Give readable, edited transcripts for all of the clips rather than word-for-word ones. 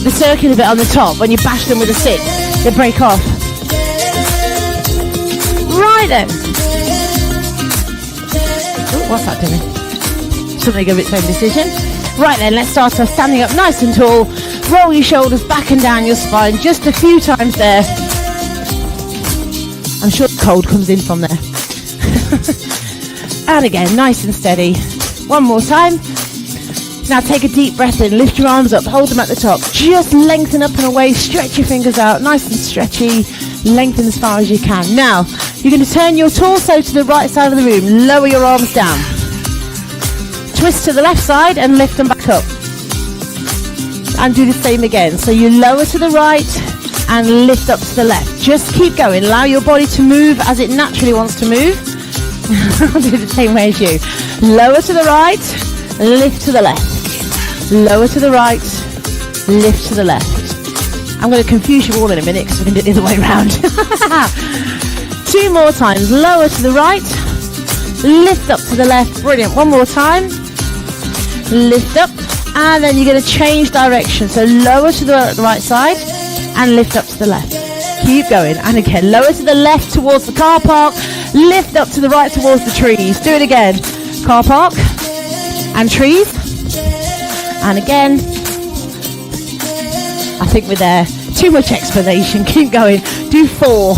the circular bit on the top, when you bash them with a stick, they break off. Right then. Ooh, what's that doing? Something of its own decision. Right then, let's start off standing up nice and tall. Roll your shoulders back and down your spine just a few times there. I'm sure the cold comes in from there. And again, nice and steady. One more time. Now take a deep breath in, lift your arms up, hold them at the top. Just lengthen up and away, stretch your fingers out, nice and stretchy. Lengthen as far as you can. Now, you're going to turn your torso to the right side of the room, lower your arms down. Twist to the left side and lift them back up. And do the same again. So you lower to the right and lift up to the left. Just keep going. Allow your body to move as it naturally wants to move. I'll do the same way as you. Lower to the right, lift to the left. Lower to the right, lift to the left. I'm going to confuse you all in a minute because we can do it the other way around. 2 more times. Lower to the right, lift up to the left. Brilliant. One more time. Lift up, and then you're going to change direction. So lower to the right side and lift up to the left. Keep going. And again, lower to the left towards the car park, lift up to the right towards the trees. Do it again. Car park and trees. And again. I think we're there. Too much explanation. Keep going. Do 4.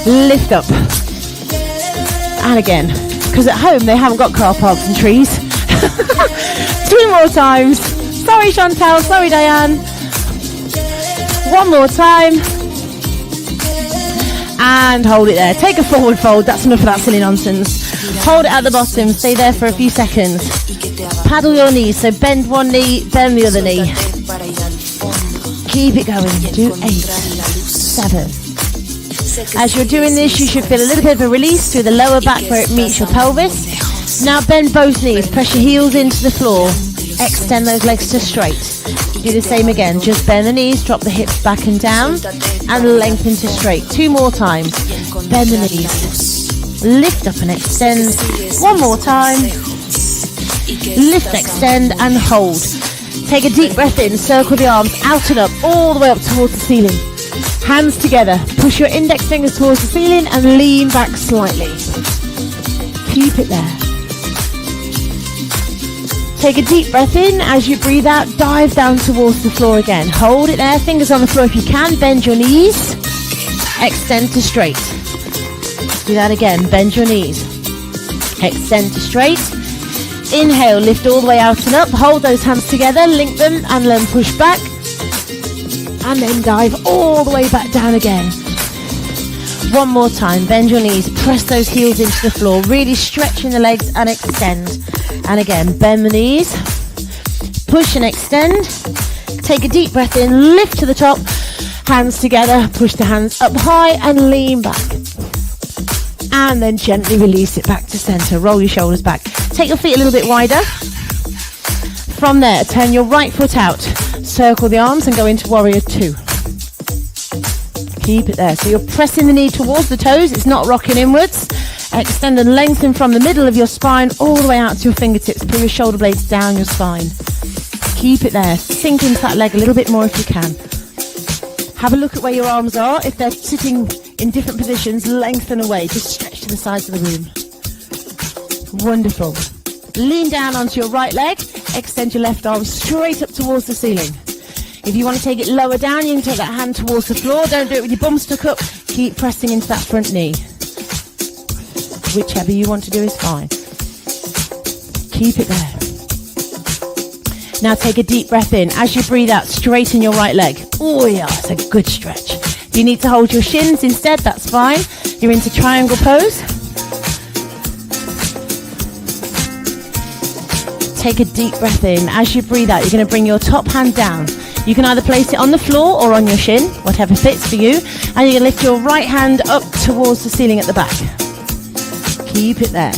Lift up. And again. Because at home they haven't got car parks and trees. 2 more times. Sorry Chantal. Sorry Diane. 1 more time. And hold it there. Take a forward fold. That's enough of that silly nonsense. Hold it at the bottom. Stay there for a few seconds. Paddle your knees. So bend one knee, bend the other knee. Keep it going. Do 8, 7. As you're doing this, you should feel a little bit of a release through the lower back where it meets your pelvis. Now bend both knees. Press your heels into the floor. Extend those legs to straight. Do the same again. Just bend the knees, drop the hips back and down, and lengthen to straight. 2 more times. Bend the knees. Lift up and extend. 1 more time. Lift, extend, and hold. Take a deep breath in, circle the arms out and up, all the way up towards the ceiling. Hands together, push your index fingers towards the ceiling and lean back slightly. Keep it there. Take a deep breath in. As you breathe out, dive down towards the floor again. Hold it there, fingers on the floor if you can, bend your knees, extend to straight. Do that again, bend your knees, extend to straight. Inhale, lift all the way out and up. Hold those hands together, link them, and then push back. And then dive all the way back down again. 1 more time. Bend your knees. Press those heels into the floor. Really stretching the legs and extend. And again, bend the knees. Push and extend. Take a deep breath in. Lift to the top. Hands together. Push the hands up high and lean back. And then gently release it back to center. Roll your shoulders back. Take your feet a little bit wider. From there, turn your right foot out. Circle the arms and go into warrior 2. Keep it there. So you're pressing the knee towards the toes. It's not rocking inwards. Extend and lengthen from the middle of your spine all the way out to your fingertips. Pull your shoulder blades down your spine. Keep it there. Sink into that leg a little bit more if you can. Have a look at where your arms are. If they're sitting in different positions, lengthen away. Just stretch to the sides of the room. Wonderful. Lean down onto your right leg. Extend your left arm straight up towards the ceiling. If you want to take it lower down, you can take that hand towards the floor. Don't do it with your bum stuck up. Keep pressing into that front knee. Whichever you want to do is fine. Keep it there. Now take a deep breath in. As you breathe out, straighten your right leg. Oh yeah, it's a good stretch. If you need to hold your shins instead, that's fine. You're into triangle pose. Take a deep breath in. As you breathe out, you're going to bring your top hand down. You can either place it on the floor or on your shin, whatever fits for you. And you're going to lift your right hand up towards the ceiling at the back. Keep it there.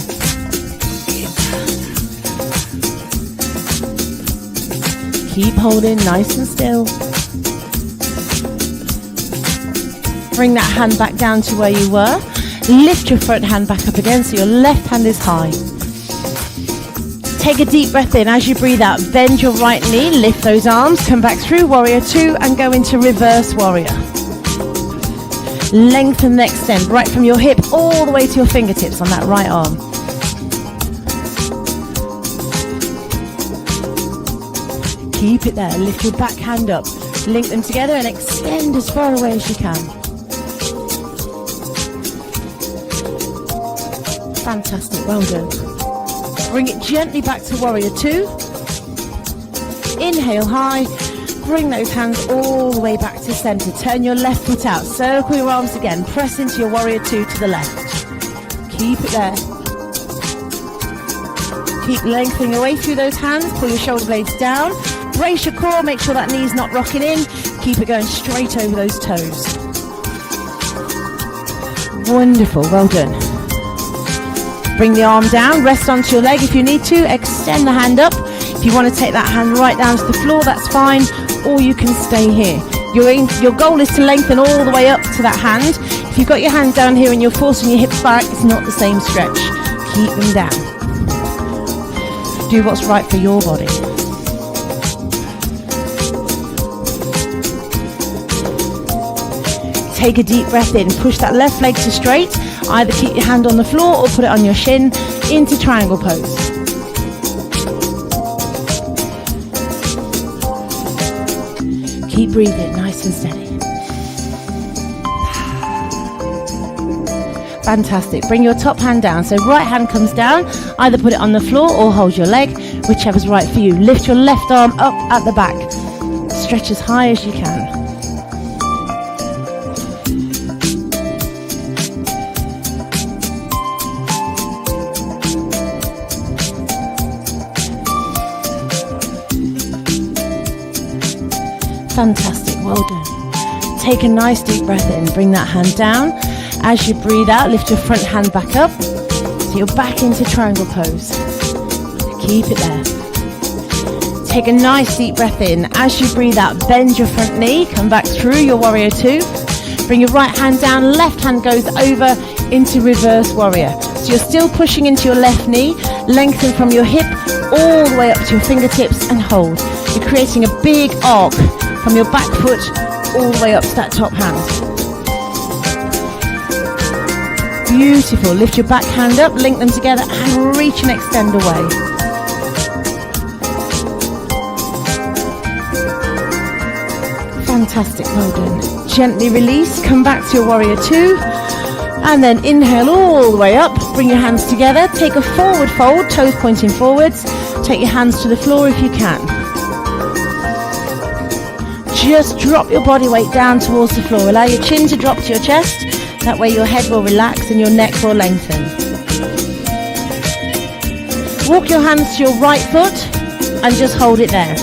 Keep holding nice and still. Bring that hand back down to where you were. Lift your front hand back up again so your left hand is high. Take a deep breath in. As you breathe out, bend your right knee, lift those arms, come back through warrior 2 and go into reverse warrior. Lengthen and extend right from your hip all the way to your fingertips on that right arm. Keep it there. Lift your back hand up, link them together and extend as far away as you can. Fantastic, well done. Bring it gently back to warrior 2. Inhale high, bring those hands all the way back to center. Turn your left foot out, circle your arms again, press into your warrior 2 to the left. Keep it there. Keep lengthening away through those hands, pull your shoulder blades down, brace your core, make sure that knee's not rocking in, keep it going straight over those toes. Wonderful, well done. Bring the arm down, rest onto your leg if you need to, extend the hand up. If you want to take that hand right down to the floor, that's fine, or you can stay here. Your goal is to lengthen all the way up to that hand. If you've got your hands down here and you're forcing your hips back, it's not the same stretch. Keep them down. Do what's right for your body. Take a deep breath in, push that left leg to straight. Either keep your hand on the floor or put it on your shin into triangle pose. Keep breathing nice and steady. Fantastic. Bring your top hand down. So right hand comes down. Either put it on the floor or hold your leg, whichever's right for you. Lift your left arm up at the back. Stretch as high as you can. Fantastic, well done. Take a nice deep breath in, bring that hand down. As you breathe out, lift your front hand back up, so you're back into triangle pose. Keep it there. Take a nice deep breath in. As you breathe out, bend your front knee, come back through your warrior 2. Bring your right hand down, left hand goes over into reverse warrior. So you're still pushing into your left knee, lengthen from your hip all the way up to your fingertips and hold. You're creating a big arc from your back foot all the way up to that top hand. Beautiful. Lift your back hand up, link them together and reach and extend away. Fantastic, well done. Gently release, come back to your warrior 2 and then inhale all the way up. Bring your hands together, take a forward fold, toes pointing forwards. Take your hands to the floor if you can. Just drop your body weight down towards the floor. Allow your chin to drop to your chest. That way your head will relax and your neck will lengthen. Walk your hands to your right foot and just hold it there.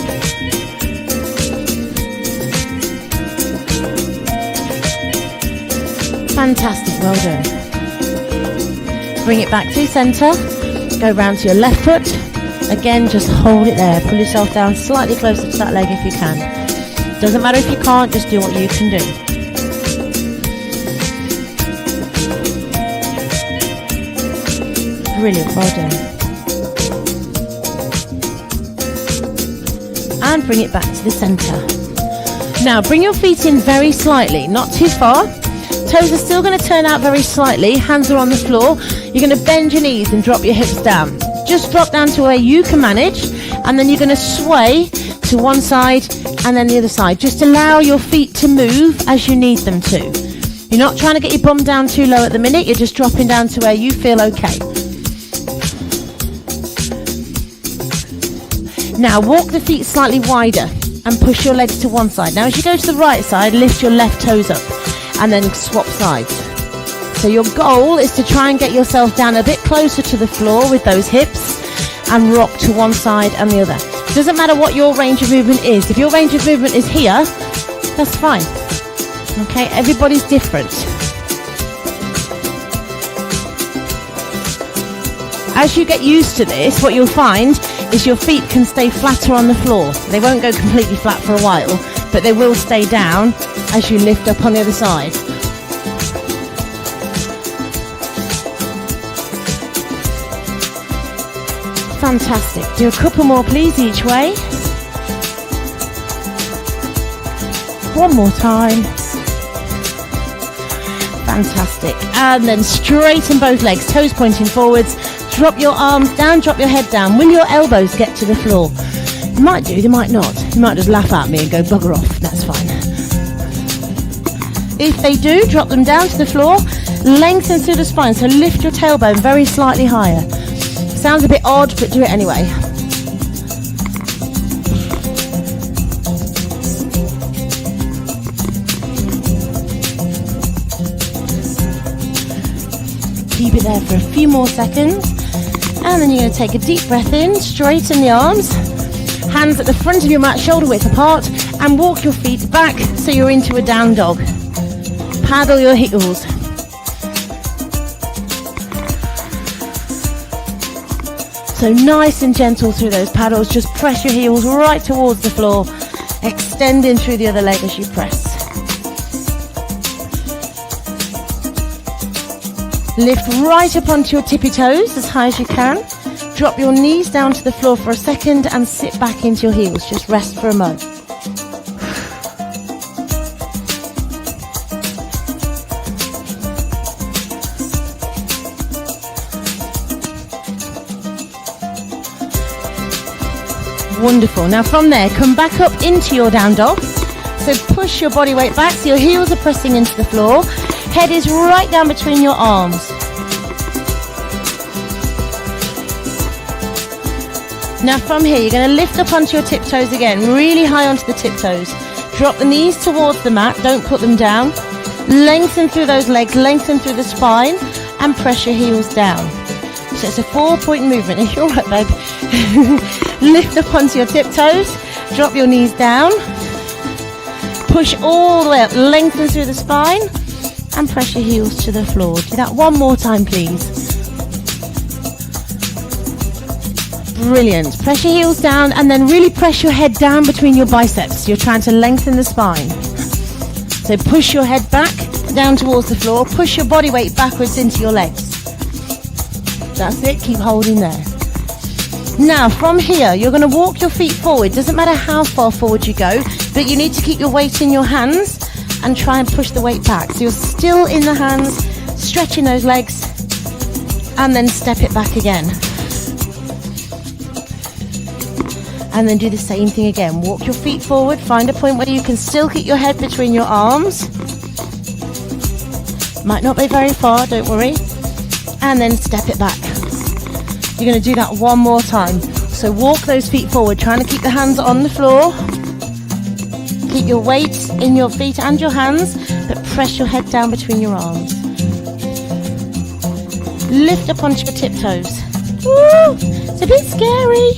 Fantastic, well done. Bring it back to center. Go round to your left foot. Again, just hold it there. Pull yourself down slightly closer to that leg if you can. Doesn't matter if you can't, just do what you can do. Brilliant, well done. And bring it back to the center. Now bring your feet in very slightly, not too far. Toes are still going to turn out very slightly. Hands are on the floor. You're going to bend your knees and drop your hips down. Just drop down to where you can manage, and then you're going to sway to one side and then the other side. Just allow your feet to move as you need them to. You're not trying to get your bum down too low at the minute. You're just dropping down to where you feel okay. Now walk the feet slightly wider and push your legs to one side. Now as you go to the right side, lift your left toes up and then swap sides. So your goal is to try and get yourself down a bit closer to the floor with those hips and rock to one side and the other. It doesn't matter what your range of movement is. If your range of movement is here, that's fine. Okay, everybody's different. As you get used to this, what you'll find is your feet can stay flatter on the floor. They won't go completely flat for a while, but they will stay down as you lift up on the other side. Fantastic. Do a couple more, please, each way. One more time. Fantastic. And then straighten both legs, toes pointing forwards. Drop your arms down, drop your head down. Will your elbows get to the floor? You might do, they might not. You might just laugh at me and go bugger off. That's fine. If they do, drop them down to the floor. Lengthen through the spine, so lift your tailbone very slightly higher. Sounds a bit odd, but do it anyway. Keep it there for a few more seconds. And then you're going to take a deep breath in, straighten the arms. Hands at the front of your mat, shoulder width apart, and walk your feet back so you're into a down dog. Paddle your heels. So nice and gentle through those paddles. Just press your heels right towards the floor, extending through the other leg as you press. Lift right up onto your tippy toes as high as you can. Drop your knees down to the floor for a second and sit back into your heels. Just rest for a moment. Wonderful. Now from there, come back up into your down dog. So push your body weight back so your heels are pressing into the floor. Head is right down between your arms. Now from here, you're going to lift up onto your tiptoes again, really high onto the tiptoes. Drop the knees towards the mat, don't put them down. Lengthen through those legs, lengthen through the spine, and press your heels down. So it's a 4-point movement. If you're right, babe. Lift up onto your tiptoes, drop your knees down, push all the way up, lengthen through the spine, and press your heels to the floor. Do that one more time, please. Brilliant. Press your heels down and then really press your head down between your biceps. You're trying to lengthen the spine. So push your head back down towards the floor, push your body weight backwards into your legs. That's it, keep holding there. Now from here, you're going to walk your feet forward. Doesn't matter how far forward you go, but you need to keep your weight in your hands and try and push the weight back. So you're still in the hands, stretching those legs, and then step it back again. And then do the same thing again. Walk your feet forward, find a point where you can still keep your head between your arms. Might not be very far, don't worry. And then step it back. You're going to do that one more time. So walk those feet forward, trying to keep the hands on the floor. Keep your weight in your feet and your hands, but press your head down between your arms. Lift up onto your tiptoes. Woo! It's a bit scary.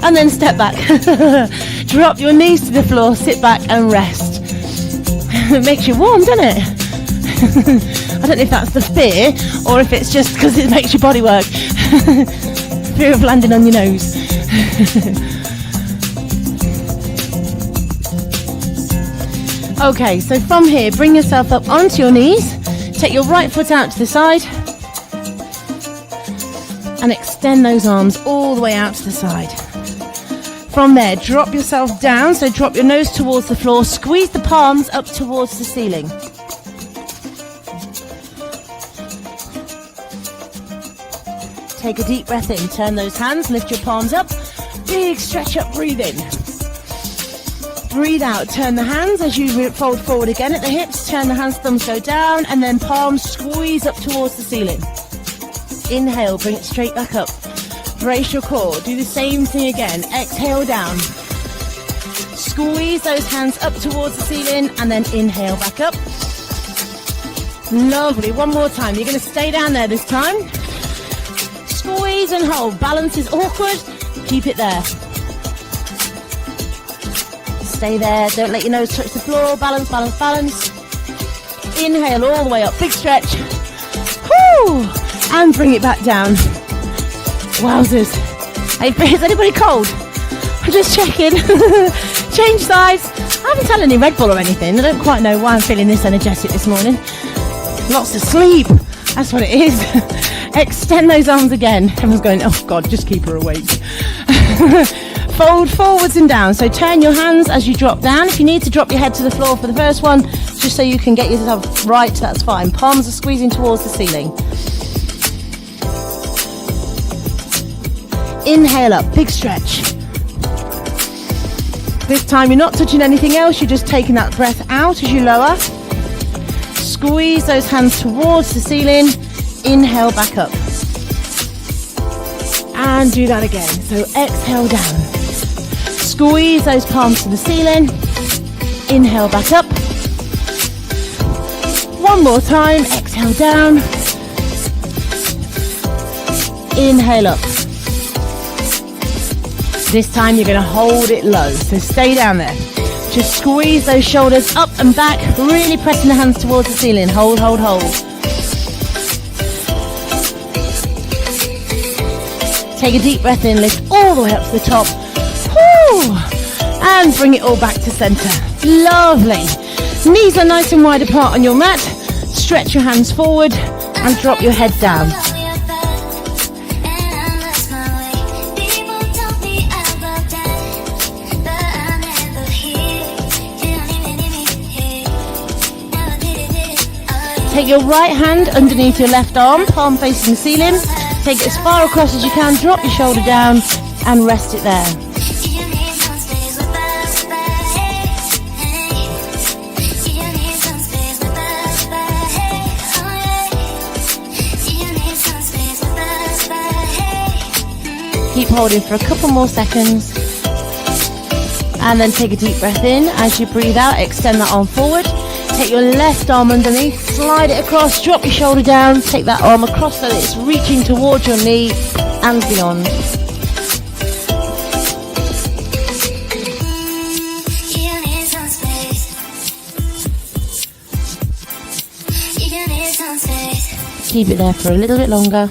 And then step back. Drop your knees to the floor, sit back and rest. It makes you warm, doesn't it? I don't know if that's the fear or if it's just because it makes your body work. Fear of landing on your nose. Okay, so from here, bring yourself up onto your knees. Take your right foot out to the side. And extend those arms all the way out to the side. From there, drop yourself down. So drop your nose towards the floor. Squeeze the palms up towards the ceiling. Take a deep breath in. Turn those hands. Lift your palms up. Big stretch up. Breathe in. Breathe out. Turn the hands as you fold forward again at the hips. Turn the hands, thumbs go down. And then palms squeeze up towards the ceiling. Inhale. Bring it straight back up. Brace your core. Do the same thing again. Exhale down. Squeeze those hands up towards the ceiling. And then inhale back up. Lovely. One more time. You're going to stay down there this time. Squeeze and hold. Balance is awkward. Keep it there. Stay there. Don't let your nose touch the floor. Balance, balance, balance. Inhale all the way up. Big stretch. Whoo! And bring it back down. Wowzers. Hey, is anybody cold? I'm just checking. Change sides. I haven't had any Red Bull or anything. I don't quite know why I'm feeling this energetic this morning. Lots of sleep. That's what it is. Extend those arms again. Everyone's going, oh God, just keep her awake. Fold forwards and down. So turn your hands as you drop down. If you need to drop your head to the floor for the first one, just so you can get yourself right, that's fine. Palms are squeezing towards the ceiling. Inhale up, big stretch. This time you're not touching anything else, you're just taking that breath out as you lower. Squeeze those hands towards the ceiling. Inhale back up. And do that again. So exhale down. Squeeze those palms to the ceiling. Inhale back up. One more time. Exhale down. Inhale up. This time you're going to hold it low. So stay down there. Just squeeze those shoulders up and back. Really pressing the hands towards the ceiling. Hold, hold, hold. Take a deep breath in, lift all the way up to the top. Woo! And bring it all back to center. Lovely. Knees are nice and wide apart on your mat. Stretch your hands forward and drop your head down. Take your right hand underneath your left arm, palm facing the ceiling. Take it as far across as you can, drop your shoulder down and rest it there. Keep holding for a couple more seconds. And then take a deep breath in. As you breathe out, extend that arm forward. Take your left arm underneath, slide it across, drop your shoulder down, take that arm across so that it's reaching towards your knee and beyond. Keep it there for a little bit longer.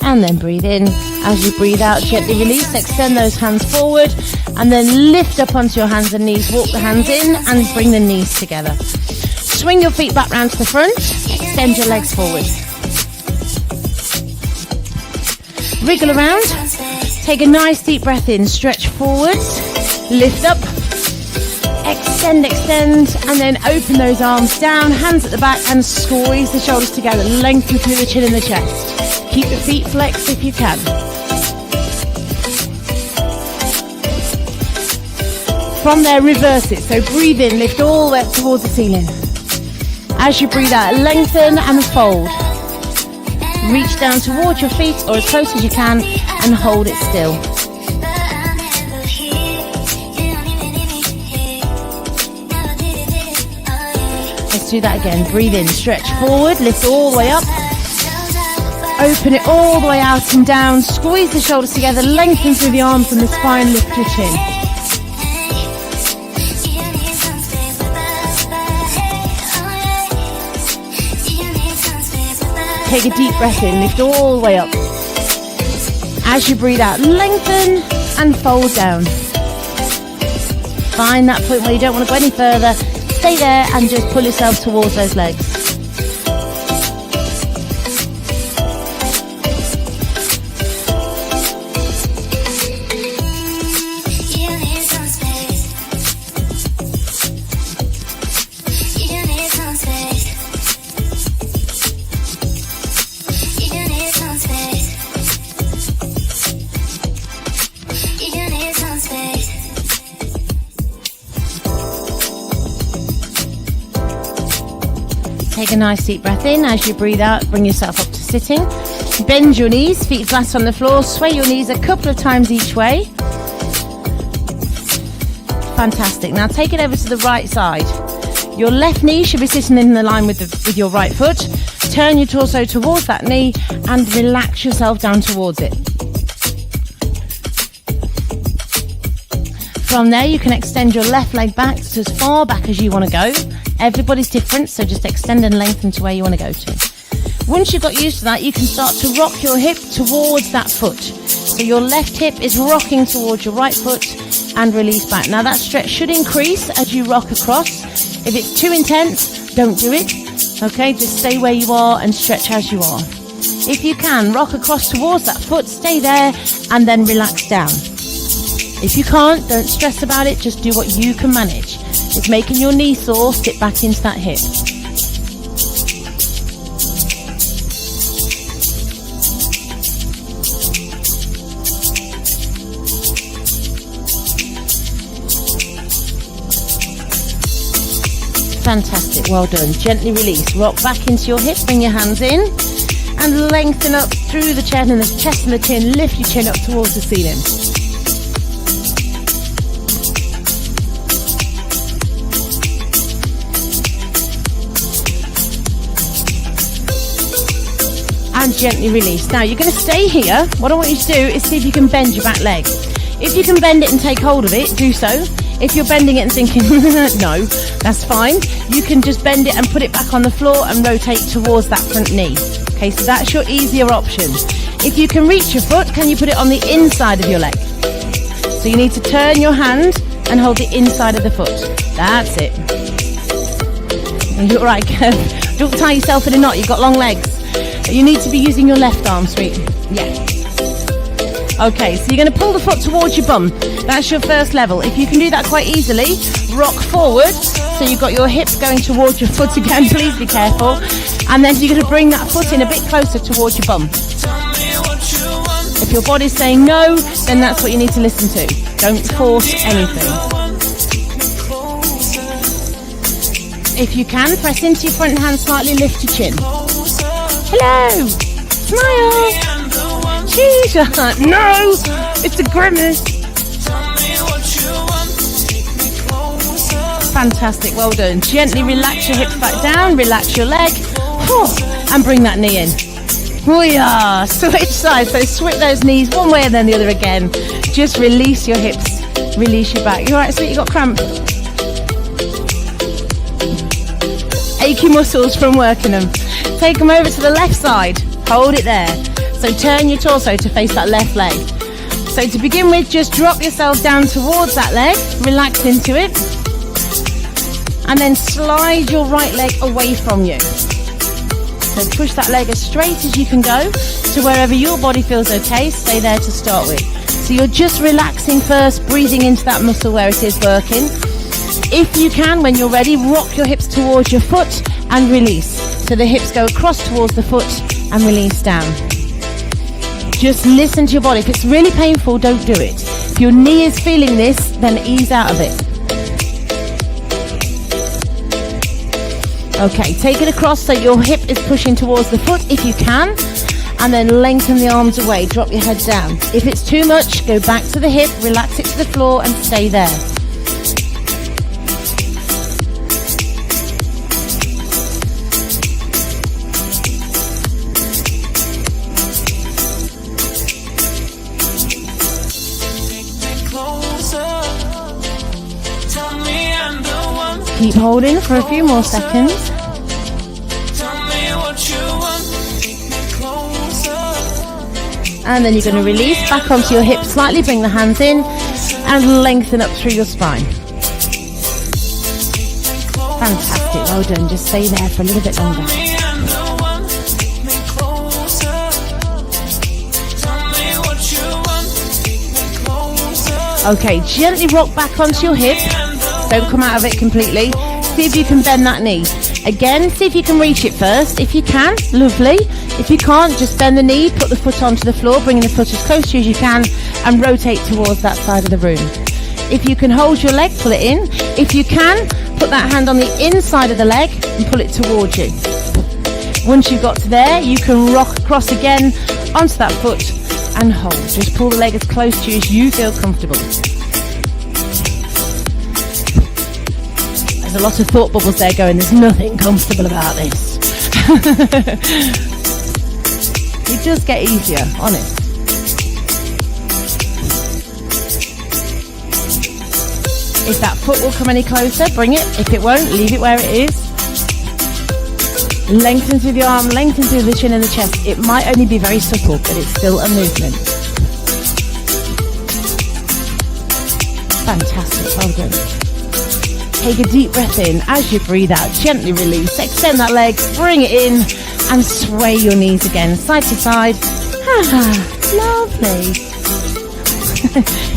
And then breathe in. As you breathe out, gently release, extend those hands forward and then lift up onto your hands and knees. Walk the hands in and bring the knees together. Swing your feet back round to the front, extend your legs forward. Wriggle around, take a nice deep breath in, stretch forwards, lift up, extend, extend, and then open those arms down, hands at the back and squeeze the shoulders together, lengthen through the chin and the chest. Keep the feet flexed if you can. From there, reverse it. So breathe in, lift all the way up towards the ceiling. As you breathe out, lengthen and fold. Reach down towards your feet or as close as you can and hold it still. Let's do that again. Breathe in, stretch forward, lift all the way up. Open it all the way out and down. Squeeze the shoulders together, lengthen through the arms and the spine, lift your chin. Take a deep breath in, lift all the way up. As you breathe out, lengthen and fold down. Find that point where you don't want to go any further. Stay there and just pull yourself towards those legs. Take a nice deep breath in. As you breathe out, bring yourself up to sitting. Bend your knees, feet flat on the floor. Sway your knees a couple of times each way. Fantastic. Now take it over to the right side. Your left knee should be sitting in the line with your right foot. Turn your torso towards that knee and relax yourself down towards it. From there, you can extend your left leg back to as far back as you want to go. Everybody's different, so just extend and lengthen to where you want to go to. Once you've got used to that, you can start to rock your hip towards that foot. So your left hip is rocking towards your right foot and release back. Now that stretch should increase as you rock across. If it's too intense, don't do it. Okay, just stay where you are and stretch as you are. If you can, rock across towards that foot, stay there, and then relax down. If you can't, don't stress about it, just do what you can manage. If making your knee sore, sit back into that hip. Fantastic, well done. Gently release, rock back into your hip, bring your hands in, and lengthen up through the chest and the chin. Lift your chin up towards the ceiling. And gently release. Now you're going to stay here. What I want you to do is see if you can bend your back leg. If you can bend it and take hold of it, do so. If you're bending it and thinking, no, that's fine. You can just bend it and put it back on the floor and rotate towards that front knee. Okay, so that's your easier option. If you can reach your foot, can you put it on the inside of your leg? So you need to turn your hand and hold the inside of the foot. That's it. You're all right, Kev. Don't tie yourself in a knot, you've got long legs. You need to be using your left arm, sweet. Yeah. Okay, so you're going to pull the foot towards your bum. That's your first level. If you can do that quite easily, rock forward. So you've got your hips going towards your foot again. Please be careful. And then you're going to bring that foot in a bit closer towards your bum. If your body's saying no, then that's what you need to listen to. Don't force anything. If you can, press into your front hand slightly, lift your chin. Hello! Smile! Jesus! No! It's a grimace! Fantastic, well done. Gently relax your hips back down, relax your leg, and bring that knee in. Booyah! Switch sides, so switch those knees one way and then the other again. Just release your hips, release your back. You alright, sweet? You got cramp? Achy muscles from working them. Take them over to the left side, hold it there. So turn your torso to face that left leg. So to begin with, just drop yourself down towards that leg, relax into it, and then slide your right leg away from you. So push that leg as straight as you can go to wherever your body feels okay. Stay there to start with. So you're just relaxing first, breathing into that muscle where it is working. If you can, when you're ready, rock your hips towards your foot and release. So the hips go across towards the foot and release down. Just listen to your body. If it's really painful, don't do it. If your knee is feeling this, then ease out of it. Okay, take it across so your hip is pushing towards the foot if you can, and then lengthen the arms away, drop your head down. If it's too much, go back to the hip, relax it to the floor and stay there. Keep holding for a few more seconds. And then you're going to release back onto your hips slightly, bring the hands in and lengthen up through your spine. Fantastic, well done. Just stay there for a little bit longer. Okay, gently rock back onto your hip. Don't come out of it completely. See if you can bend that knee. Again, see if you can reach it first. If you can, lovely. If you can't, just bend the knee, put the foot onto the floor, bringing the foot as close to you as you can, and rotate towards that side of the room. If you can hold your leg, pull it in. If you can, put that hand on the inside of the leg and pull it towards you. Once you've got to there, you can rock across again onto that foot and hold. Just pull the leg as close to you as you feel comfortable. There's a lot of thought bubbles there going, there's nothing comfortable about this. It does get easier, honest. If that foot will come any closer, bring it. If it won't, leave it where it is. Lengthen through the arm, lengthen through the chin and the chest. It might only be very subtle, but it's still a movement. Fantastic, well done. Take a deep breath in. As you breathe out, gently release. Extend that leg, bring it in, and sway your knees again, side to side. Lovely.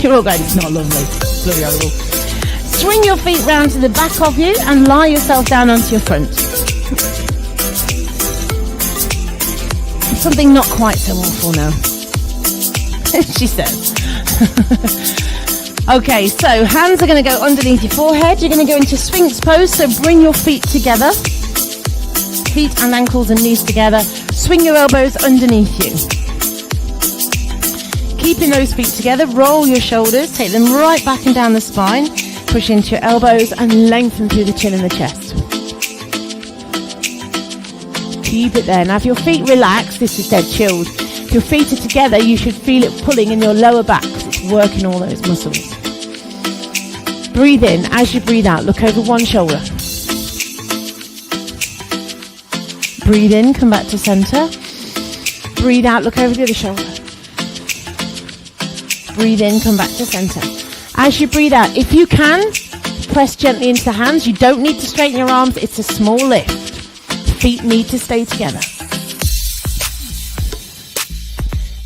You're all going, it's not lovely. It's bloody horrible. Swing your feet round to the back of you and lie yourself down onto your front. Something not quite so awful now. She says. Okay, so hands are going to go underneath your forehead. You're going to go into Sphinx pose, so bring your feet together. Feet and ankles and knees together. Swing your elbows underneath you. Keeping those feet together, roll your shoulders, take them right back and down the spine. Push into your elbows and lengthen through the chin and the chest. Keep it there. Now if your feet relax, this is dead chilled. If your feet are together, you should feel it pulling in your lower back because it's working all those muscles. Breathe in. As you breathe out, look over one shoulder. Breathe in, come back to center. Breathe out, look over the other shoulder. Breathe in, come back to center. As you breathe out, if you can, press gently into the hands. You don't need to straighten your arms. It's a small lift. Feet need to stay together.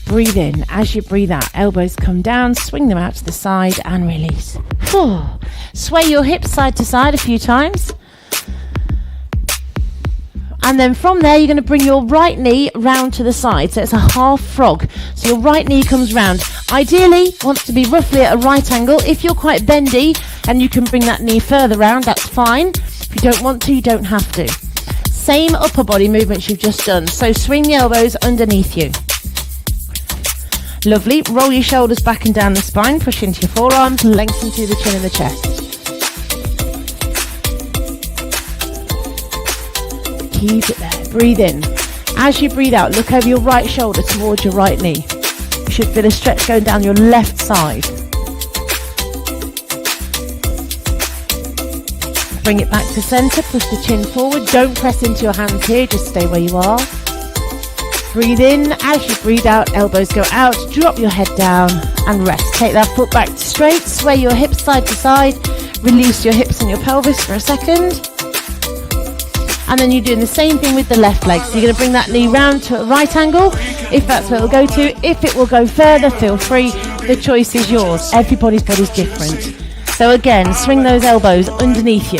Breathe in. As you breathe out, elbows come down, swing them out to the side and release. Sway your hips side to side a few times. And then from there, you're going to bring your right knee round to the side. So it's a half frog. So your right knee comes round. Ideally, wants to be roughly at a right angle. If you're quite bendy and you can bring that knee further round, that's fine. If you don't want to, you don't have to. Same upper body movements you've just done. So swing the elbows underneath you. Lovely. Roll your shoulders back and down the spine. Push into your forearms. Lengthen through the chin and the chest. Keep it there. Breathe in. As you breathe out, look over your right shoulder towards your right knee. You should feel a stretch going down your left side. Bring it back to center. Push the chin forward. Don't press into your hands here. Just stay where you are. Breathe in. As you breathe out, elbows go out. Drop your head down and rest. Take that foot back straight. Sway your hips side to side. Release your hips and your pelvis for a second. And then you're doing the same thing with the left leg. So you're going to bring that knee round to a right angle, if that's where it'll go to. If it will go further, feel free. The choice is yours. Everybody's body's different. So again, swing those elbows underneath you.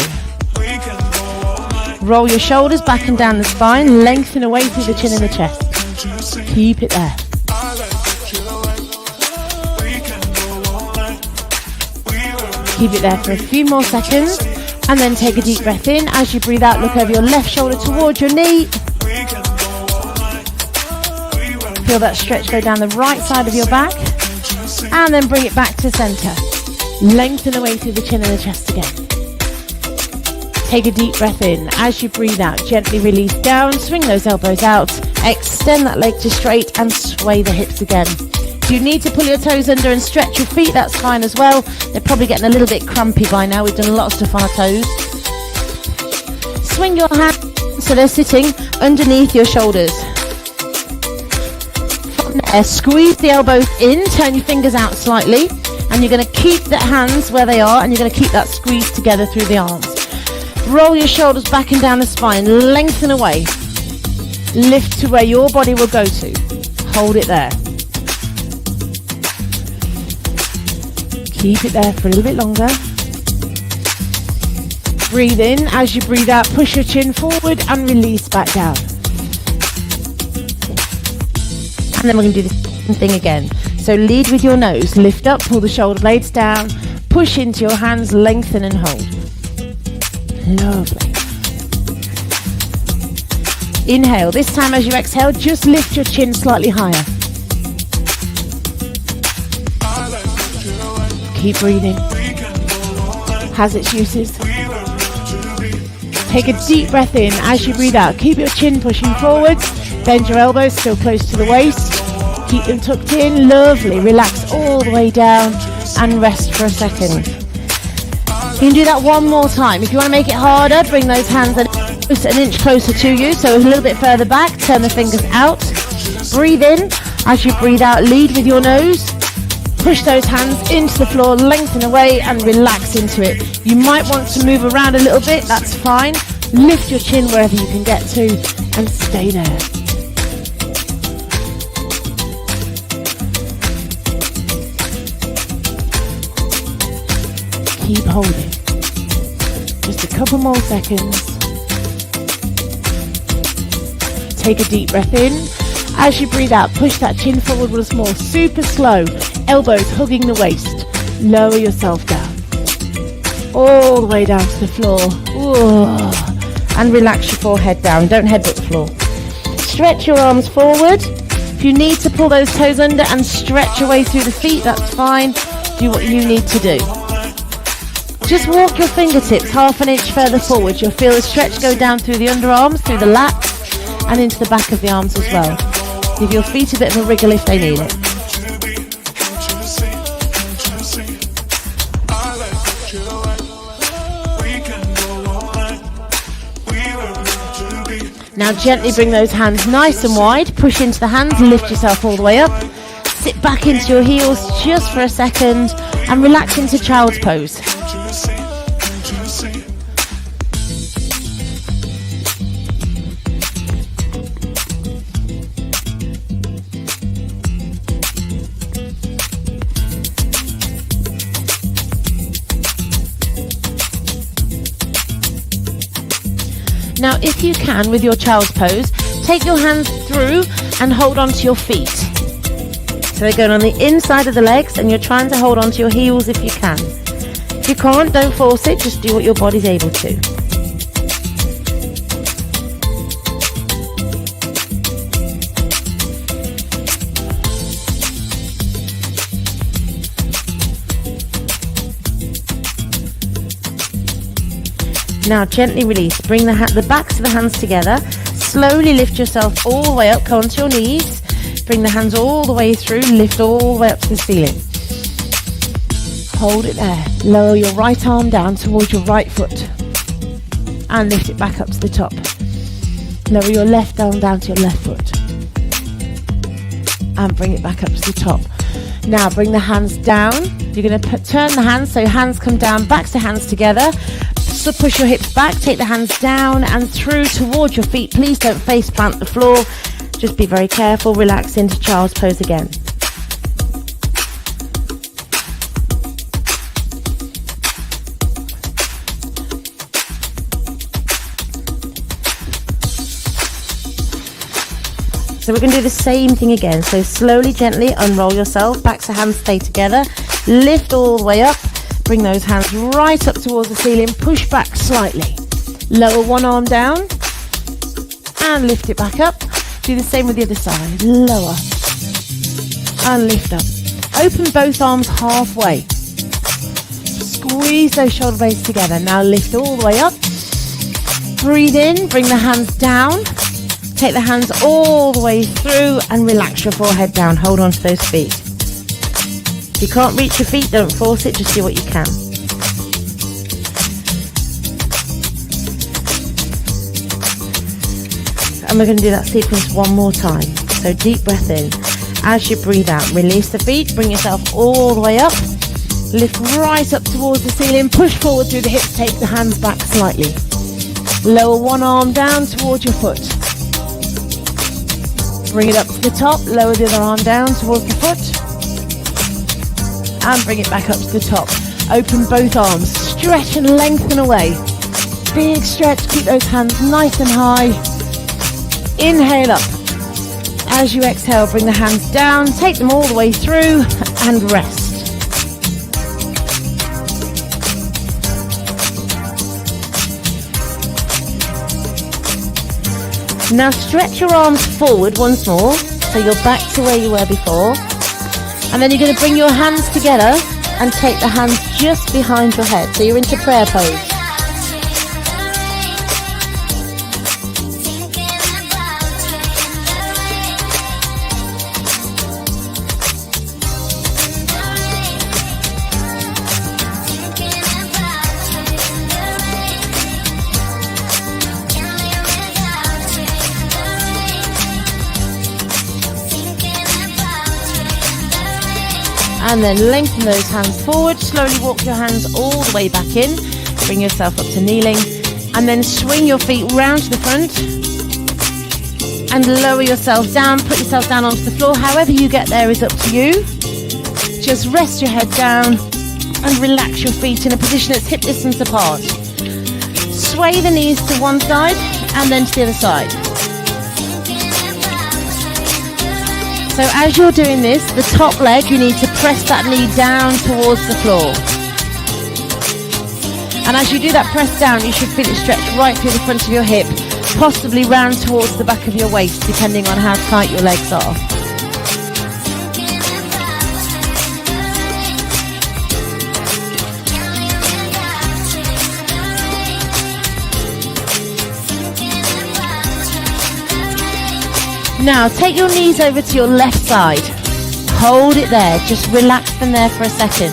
Roll your shoulders back and down the spine. Lengthen away through the chin and the chest. Keep it there. Keep it there for a few more seconds. And then take a deep breath in. As you breathe out, look over your left shoulder towards your knee. Feel that stretch go down the right side of your back. And then bring it back to center. Lengthen away through the chin and the chest again. Take a deep breath in. As you breathe out, gently release down. Swing those elbows out. Extend that leg to straight and sway the hips again. If you need to pull your toes under and stretch your feet, that's fine as well. They're probably getting a little bit crampy by now. We've done a lot of stuff on our toes. Swing your hands so they're sitting underneath your shoulders. From there, squeeze the elbows in, turn your fingers out slightly, and you're going to keep the hands where they are, and you're going to keep that squeeze together through the arms. Roll your shoulders back and down the spine, lengthen away. Lift to where your body will go to. Hold it there. Keep it there for a little bit longer. Breathe in. As you breathe out, push your chin forward and release back down. And then we're going to do the same thing again. So lead with your nose. Lift up, pull the shoulder blades down. Push into your hands, lengthen and hold. Lovely. Inhale. This time as you exhale, just lift your chin slightly higher. Keep breathing. Has its uses. Take a deep breath in. As you breathe out, keep your chin pushing forwards. Bend your elbows still close to the waist. Keep them tucked in. Lovely. Relax all the way down and rest for a second. You can do that one more time. If you want to make it harder, bring those hands in. Just an inch closer to you, so a little bit further back. Turn the fingers out. Breathe in. As you breathe out, lead with your nose. Push those hands into the floor, lengthen away and relax into it. You might want to move around a little bit, that's fine. Lift your chin wherever you can get to and stay there. Keep holding. Just a couple more seconds. Take a deep breath in. As you breathe out, push that chin forward once more, super slow. Elbows hugging the waist. Lower yourself down. All the way down to the floor. Ooh. And relax your forehead down. Don't headbutt the floor. Stretch your arms forward. If you need to pull those toes under and stretch your way through the feet, that's fine. Do what you need to do. Just walk your fingertips half an inch further forward. You'll feel the stretch go down through the underarms, through the lats, and into the back of the arms as well. Give your feet a bit of a wriggle if they need it. Now gently bring those hands nice and wide. Push into the hands, lift yourself all the way up. Sit back into your heels just for a second and relax into child's pose. Now, if you can, with your child's pose, take your hands through and hold onto your feet. So they're going on the inside of the legs and you're trying to hold onto your heels if you can. If you can't, don't force it, just do what your body's able to. Now gently release, bring the backs of the hands together, slowly lift yourself all the way up, come onto your knees, bring the hands all the way through, lift all the way up to the ceiling. Hold it there, lower your right arm down towards your right foot and lift it back up to the top. Lower your left arm down to your left foot and bring it back up to the top. Now bring the hands down, you're going to turn the hands so hands come down, backs to hands together. So push your hips back, take the hands down and through towards your feet. Please don't face plant the floor. Just be very careful. Relax into child's pose again. So we're going to do the same thing again. So slowly, gently unroll yourself. Backs to hands stay together. Lift all the way up. Bring those hands right up towards the ceiling, push back slightly. Lower one arm down and lift it back up. Do the same with the other side. Lower and lift up. Open both arms halfway. Squeeze those shoulder blades together. Now lift all the way up. Breathe in, bring the hands down. Take the hands all the way through and relax your forehead down. Hold on to those feet. If you can't reach your feet, don't force it, just do what you can. And we're going to do that sequence one more time. So deep breath in. As you breathe out, release the feet, bring yourself all the way up. Lift right up towards the ceiling, push forward through the hips, take the hands back slightly. Lower one arm down towards your foot. Bring it up to the top, lower the other arm down towards the foot. And bring it back up to the top. Open both arms, stretch and lengthen away. Big stretch, keep those hands nice and high. Inhale up. As you exhale, bring the hands down, take them all the way through and rest. Now stretch your arms forward once more, so you're back to where you were before. And then you're going to bring your hands together and take the hands just behind your head. So you're into prayer pose. And then lengthen those hands forward. Slowly walk your hands all the way back in. Bring yourself up to kneeling. And then swing your feet round to the front. And lower yourself down. Put yourself down onto the floor. However you get there is up to you. Just rest your head down and relax your feet in a position that's hip distance apart. Sway the knees to one side and then to the other side. So as you're doing this, the top leg, you need to press that knee down towards the floor. And as you do that press down, you should feel it stretch right through the front of your hip, possibly round towards the back of your waist, depending on how tight your legs are. Now take your knees over to your left side. Hold it there. Just relax them there for a second.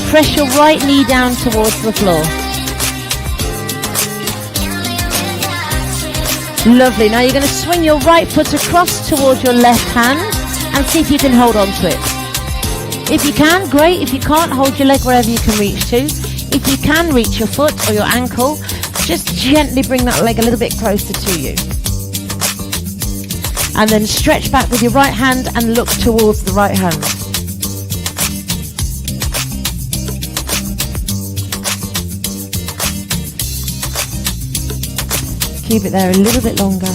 Press your right knee down towards the floor. Lovely. Now you're going to swing your right foot across towards your left hand and see if you can hold on to it. If you can, great. If you can't, hold your leg wherever you can reach to. If you can reach your foot or your ankle, just gently bring that leg a little bit closer to you. And then stretch back with your right hand and look towards the right hand. Keep it there a little bit longer.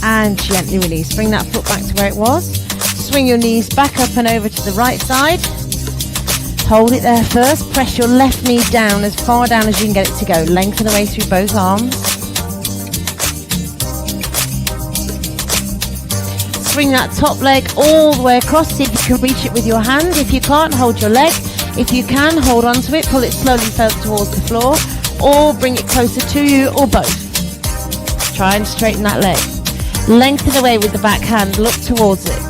And gently release. Bring that foot back to where it was. Swing your knees back up and over to the right side. Hold it there first. Press your left knee down as far down as you can get it to go. Lengthen away through both arms. Swing that top leg all the way across. See if you can reach it with your hand. If you can't, hold your leg. If you can, hold on to it. Pull it slowly towards the floor. Or bring it closer to you, or both. Try and straighten that leg. Lengthen away with the back hand. Look towards it.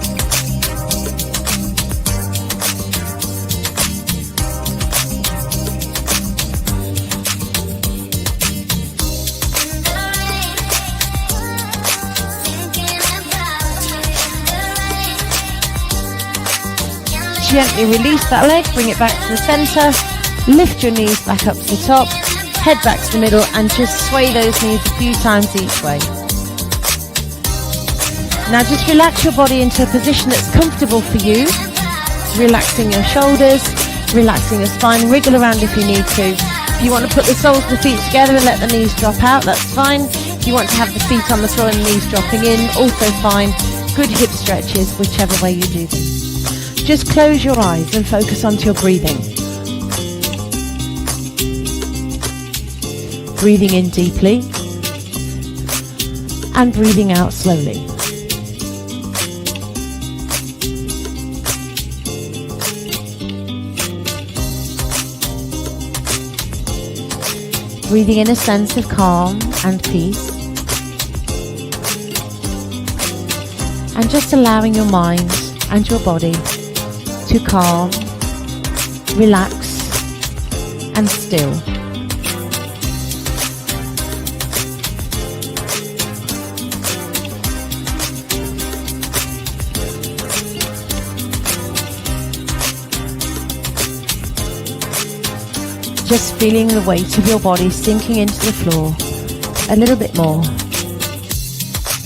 Gently release that leg, bring it back to the centre, lift your knees back up to the top, head back to the middle and just sway those knees a few times each way. Now just relax your body into a position that's comfortable for you, relaxing your shoulders, relaxing your spine, wriggle around if you need to. If you want to put the soles of the feet together and let the knees drop out, that's fine. If you want to have the feet on the floor and the knees dropping in, also fine. Good hip stretches, whichever way you do them. Just close your eyes and focus onto your breathing. Breathing in deeply and breathing out slowly. Breathing in a sense of calm and peace. And just allowing your mind and your body to calm, relax and still. Just feeling the weight of your body sinking into the floor a little bit more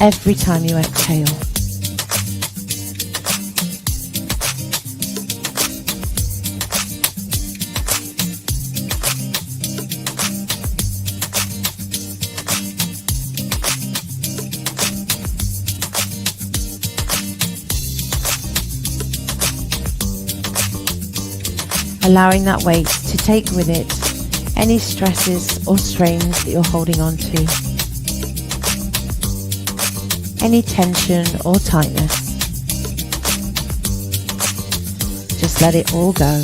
every time you exhale. Allowing that weight to take with it any stresses or strains that you're holding on to, any tension or tightness. Just let it all go.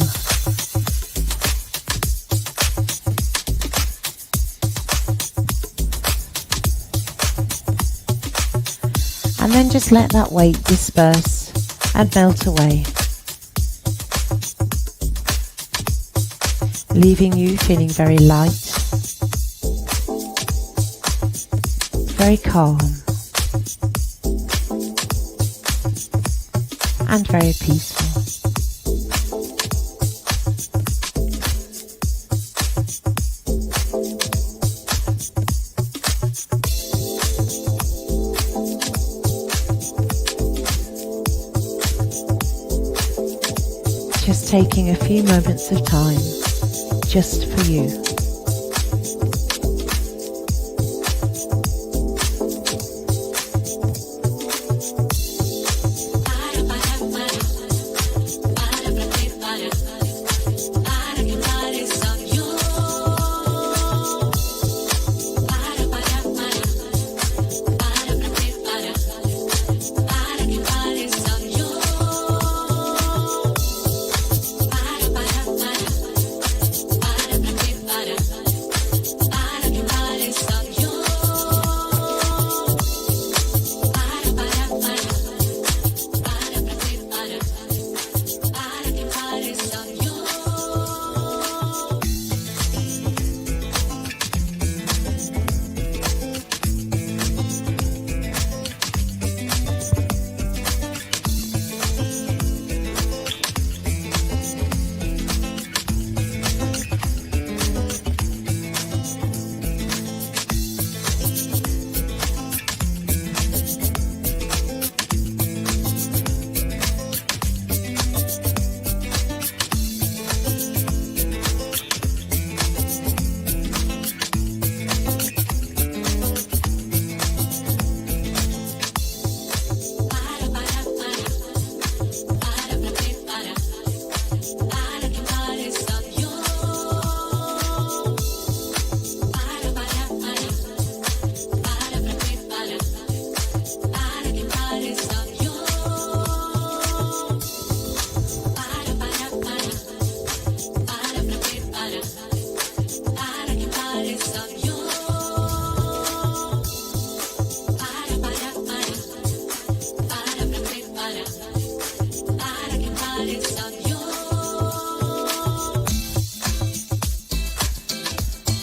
And then just let that weight disperse and melt away, leaving you feeling very light very calm, and very peaceful. Just taking a few moments of time just for you.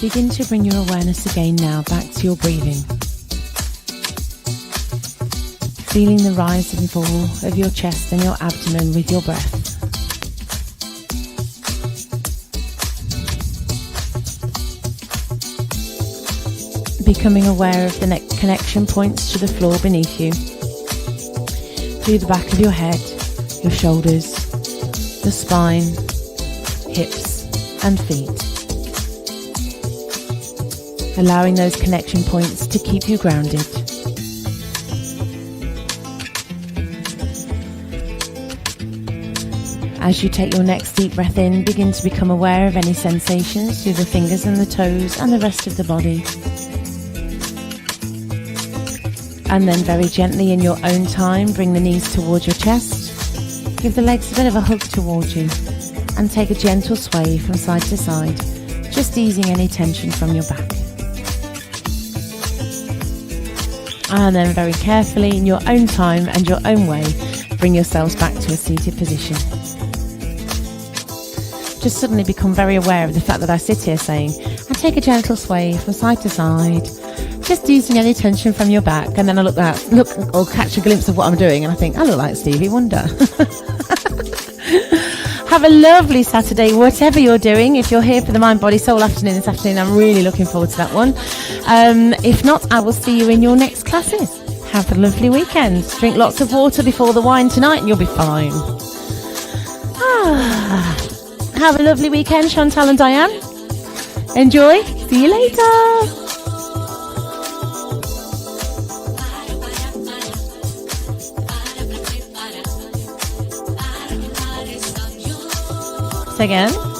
Begin to bring your awareness again now back to your breathing. Feeling the rise and fall of your chest and your abdomen with your breath. Becoming aware of the connection points to the floor beneath you. Through the back of your head, your shoulders, the spine, hips and feet. Allowing those connection points to keep you grounded. As you take your next deep breath in, begin to become aware of any sensations through the fingers and the toes and the rest of the body. And then very gently in your own time, bring the knees towards your chest. Give the legs a bit of a hug towards you and take a gentle sway from side to side, just easing any tension from your back. And then very carefully, in your own time and your own way, bring yourselves back to a seated position. Just suddenly become very aware of the fact that I sit here saying, and take a gentle sway from side to side, just easing any tension from your back. And then I look or catch a glimpse of what I'm doing and I think, I look like Stevie Wonder. Have a lovely Saturday, whatever you're doing. If you're here for the Mind, Body, Soul afternoon this afternoon, I'm really looking forward to that one. If not, I will see you in your next classes. Have a lovely weekend. Drink lots of water before the wine tonight and you'll be fine. Have a lovely weekend, Chantal and Diane. Enjoy. See you later. Again.